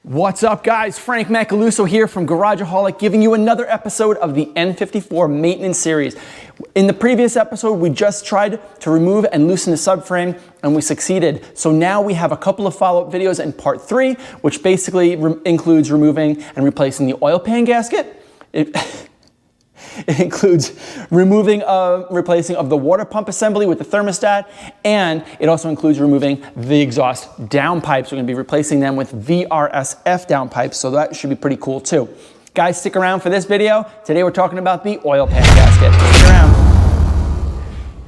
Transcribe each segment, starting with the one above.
What's up, guys? Frank Macaluso here from Garageaholic, giving you another episode of the N54 maintenance series. In the previous episode, we just tried to remove and loosen the subframe, and we succeeded. So now we have a couple of follow-up videos in part 3, which basically includes removing and replacing the oil pan gasket. It includes removing, replacing of the water pump assembly with the thermostat, and it also includes removing the exhaust downpipes. We're going to be replacing them with VRSF downpipes, so that should be pretty cool too. Guys, stick around for this video. Today we're talking about the oil pan gasket. Stick around.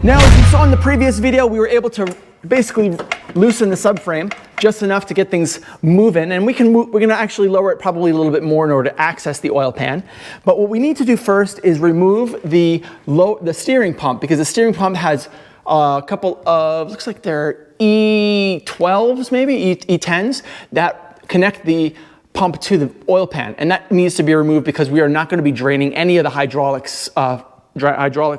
Now, as you saw in the previous video, we were able to basically loosen the subframe just enough to get things moving, and we're going to actually lower it probably a little bit more in order to access the oil pan. But what we need to do first is remove the steering pump, because the steering pump has a couple of, looks like they're E12s maybe, E10s, that connect the pump to the oil pan, and that needs to be removed because we are not going to be draining any of the hydraulic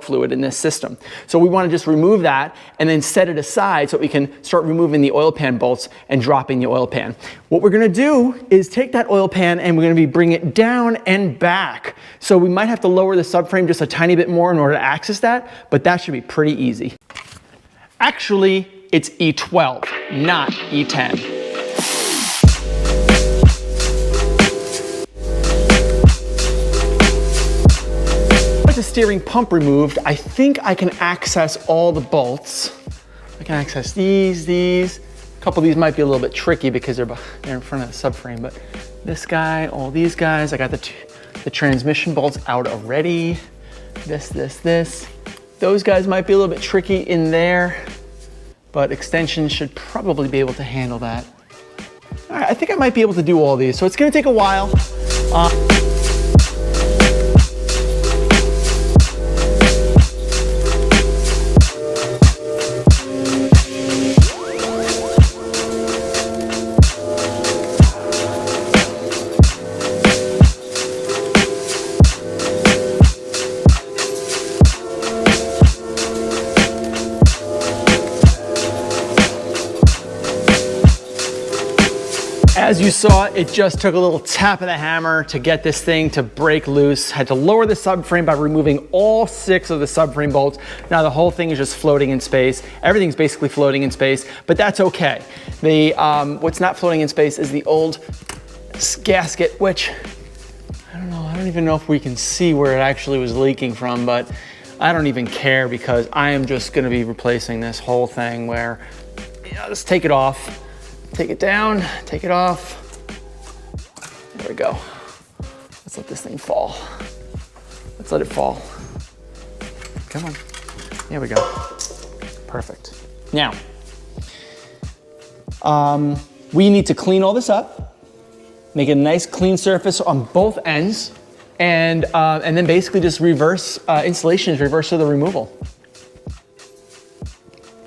fluid in this system. So we want to just remove that and then set it aside so we can start removing the oil pan bolts and dropping the oil pan. What we're going to do is take that oil pan and we're going to be bring it down and back. So we might have to lower the subframe just a tiny bit more in order to access that, but that should be pretty easy. Actually, it's E12, not E10. The steering pump removed, I think I can access all the bolts. I can access these. A couple of these might be a little bit tricky because they're in front of the subframe, but this guy, all these guys, I got the transmission bolts out already. This. Those guys might be a little bit tricky in there, but extensions should probably be able to handle that. All right, I think I might be able to do all these, so it's gonna take a while. As you saw, it just took a little tap of the hammer to get this thing to break loose. Had to lower the subframe by removing all 6 of the subframe bolts. Now the whole thing is just floating in space. Everything's basically floating in space, but that's okay. What's not floating in space is the old gasket, which, I don't even know if we can see where it actually was leaking from, but I don't even care because I am just gonna be replacing this whole thing where, let's take it off. Take it down, take it off. There we go. Let's let this thing fall. Let's let it fall. Come on. There we go. Perfect. Now, we need to clean all this up, make a nice clean surface on both ends, and then basically just reverse installations, reverse to the removal.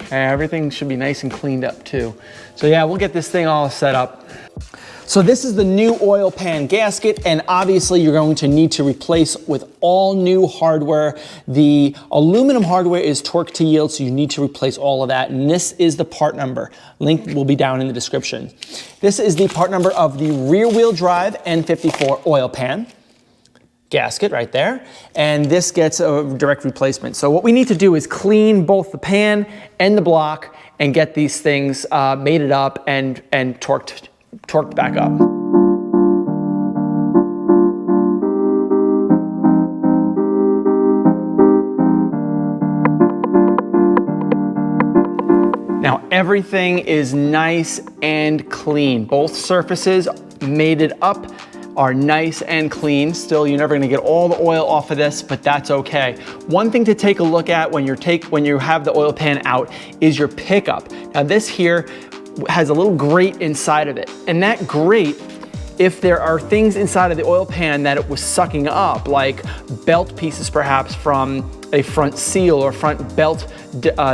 Everything should be nice and cleaned up too. So yeah, we'll get this thing all set up. So this is the new oil pan gasket, and obviously you're going to need to replace with all new hardware. The aluminum hardware is torque to yield, so you need to replace all of that, and this is the part number. Link will be down in the description. This is the part number of the rear wheel drive N54 oil pan gasket right there, and this gets a direct replacement. So what we need to do is clean both the pan and the block and get these things mated up and torqued back up. Now everything is nice and clean. Both surfaces mated up are nice and clean. Still, you're never gonna get all the oil off of this, but that's okay. One thing to take a look at when you have the oil pan out is your pickup. Now this here has a little grate inside of it, and that grate, if there are things inside of the oil pan that it was sucking up, like belt pieces perhaps from a front seal or front belt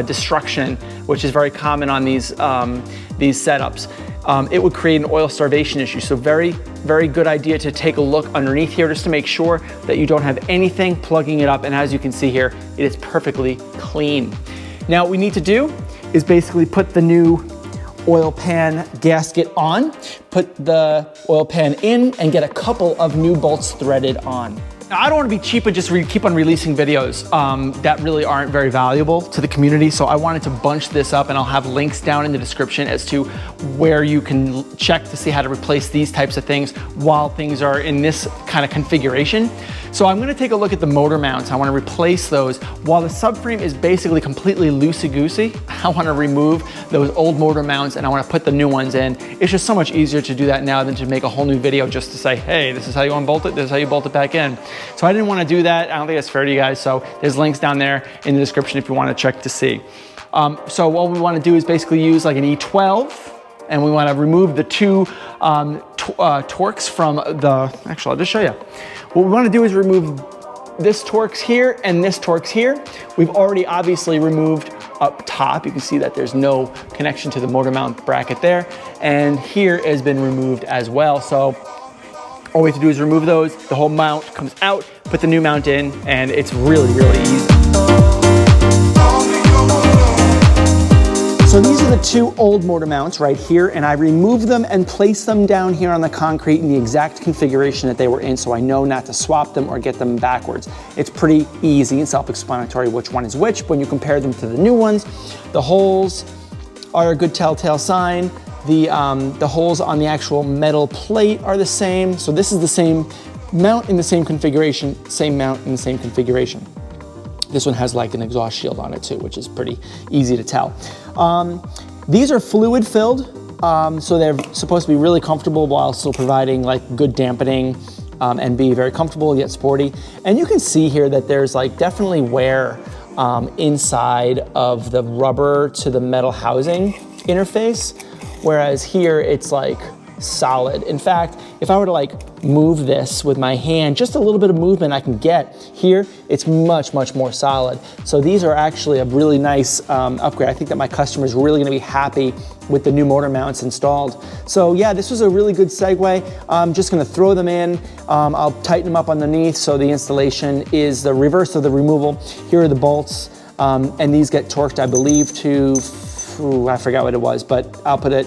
destruction, which is very common on these setups, it would create an oil starvation issue. So very good idea to take a look underneath here just to make sure that you don't have anything plugging it up. And as you can see here, it is perfectly clean. Now what we need to do is basically put the new oil pan gasket on, put the oil pan in, and get a couple of new bolts threaded on. Now, I don't want to be cheap and just keep on releasing videos that really aren't very valuable to the community, so I wanted to bunch this up, and I'll have links down in the description as to where you can check to see how to replace these types of things while things are in this kind of configuration. So I'm going to take a look at the motor mounts. I want to replace those. While the subframe is basically completely loosey-goosey, I want to remove those old motor mounts and I want to put the new ones in. It's just so much easier to do that now than to make a whole new video just to say, hey, this is how you unbolt it, this is how you bolt it back in. So I didn't want to do that. I don't think that's fair to you guys. So there's links down there in the description if you want to check to see. So what we want to do is basically use like an E12, and we want to remove the two Torx from the, actually I'll just show you. What we want to do is remove this Torx here and this Torx here. We've already obviously removed up top. You can see that there's no connection to the motor mount bracket there. And here has been removed as well. So all we have to do is remove those. The whole mount comes out, put the new mount in, and it's really, really easy. So these are the two old motor mounts right here, and I removed them and placed them down here on the concrete in the exact configuration that they were in, so I know not to swap them or get them backwards. It's pretty easy and self-explanatory which one is which. When you compare them to the new ones, the holes are a good telltale sign. The holes on the actual metal plate are the same. So this is the same mount in the same configuration, same mount in the same configuration. This one has like an exhaust shield on it too, which is pretty easy to tell. These are fluid filled, so they're supposed to be really comfortable while still providing like good dampening and be very comfortable yet sporty. And you can see here that there's like definitely wear inside of the rubber to the metal housing interface, whereas here it's like solid. In fact, if I were to like move this with my hand, just a little bit of movement I can get here, it's much, much more solid. So these are actually a really nice upgrade. I think that my customers are really gonna be happy with the new motor mounts installed. So yeah, this was a really good segue. I'm just gonna throw them in. I'll tighten them up underneath so the installation is the reverse of the removal. Here are the bolts, and these get torqued, I believe, to, I forgot what it was, but I'll put it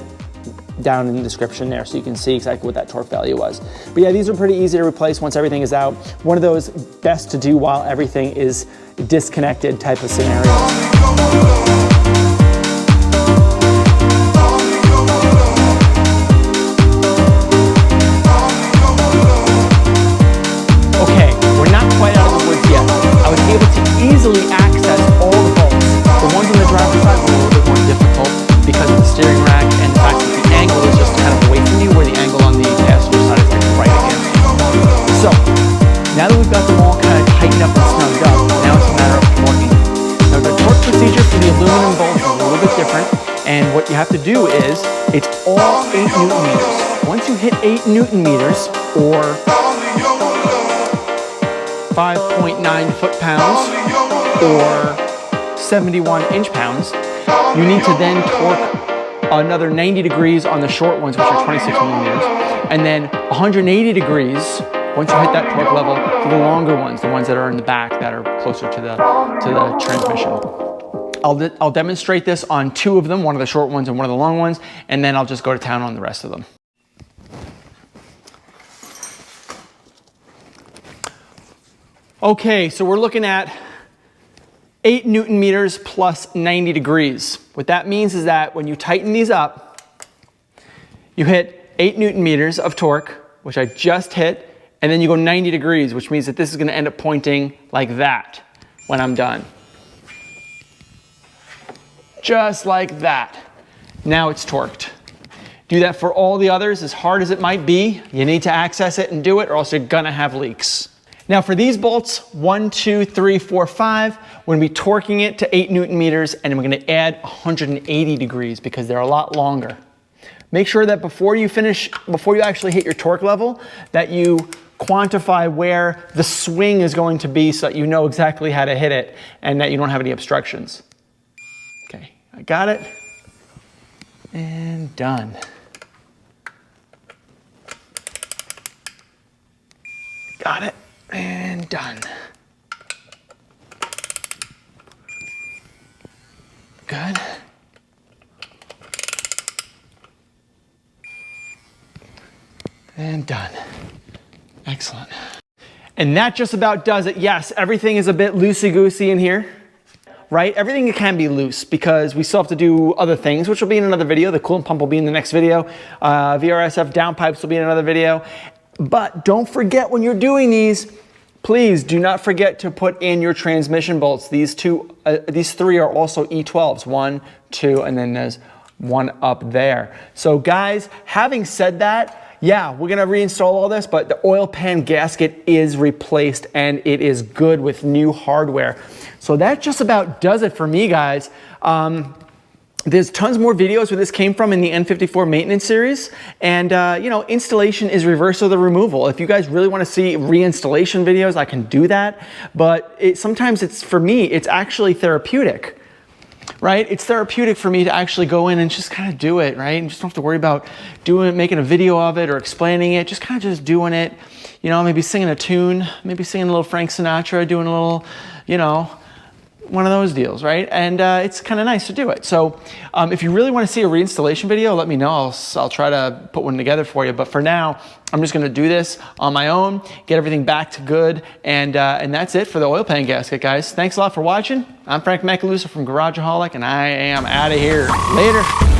down in the description there so you can see exactly what that torque value was. But yeah, these are pretty easy to replace once everything is out. One of those best to do while everything is disconnected type of scenario. Easily access all the bolts. The ones on the driver's side were a little bit more difficult because of the steering rack and the fact that the angle is just kind of away from you, where the angle on the passenger side is like right against you. So now that we've got them all kind of tightened up and snugged up, now it's a matter of torquing. Now the torque procedure for the aluminum bolts is a little bit different, and what you have to do is it's all 8 Newton meters. Once you hit 8 Newton meters, or 5.9 foot-pounds or 71 inch-pounds, you need to then torque another 90 degrees on the short ones, which are 26 millimeters, and then 180 degrees once you hit that torque level for the longer ones, the ones that are in the back that are closer to the transmission. I'll demonstrate this on 2 of them, one of the short ones and one of the long ones, and then I'll just go to town on the rest of them. Okay, so we're looking at 8 Newton meters plus 90 degrees. What that means is that when you tighten these up, you hit 8 Newton meters of torque, which I just hit, and then you go 90 degrees, which means that this is gonna end up pointing like that when I'm done. Just like that. Now it's torqued. Do that for all the others. As hard as it might be, you need to access it and do it, or else you're gonna have leaks. Now for these bolts, 1, 2, 3, 4, 5, we're gonna be torquing it to 8 Newton meters, and we're gonna add 180 degrees because they're a lot longer. Make sure that before you actually hit your torque level, that you quantify where the swing is going to be so that you know exactly how to hit it and that you don't have any obstructions. Okay, I got it, and done. Got it. And done. Good. And done. Excellent. And that just about does it. Yes, everything is a bit loosey-goosey in here, right? Everything can be loose because we still have to do other things, which will be in another video. The coolant pump will be in the next video. VRSF downpipes will be in another video. But don't forget when you're doing these, please do not forget to put in your transmission bolts. These three are also E12s, 1, 2, and then there's one up there. So guys, having said that, yeah, we're gonna reinstall all this, but the oil pan gasket is replaced and it is good with new hardware. So that just about does it for me, guys. There's tons more videos where this came from in the N54 maintenance series. And you know, installation is reverse of the removal. If you guys really wanna see reinstallation videos, I can do that. But sometimes it's, for me, it's actually therapeutic. Right? It's therapeutic for me to actually go in and just kind of do it, right? And just don't have to worry about doing it, making a video of it or explaining it, just kind of just doing it, you know, maybe singing a tune, maybe singing a little Frank Sinatra, doing a little, you know, one of those deals, right? And it's kind of nice to do it. So if you really want to see a reinstallation video, let me know. I'll try to put one together for you. But for now, I'm just going to do this on my own, get everything back to good, and that's it for the oil pan gasket, guys. Thanks a lot for watching. I'm Frank Macaluso from Garageaholic, and I am out of here. Later.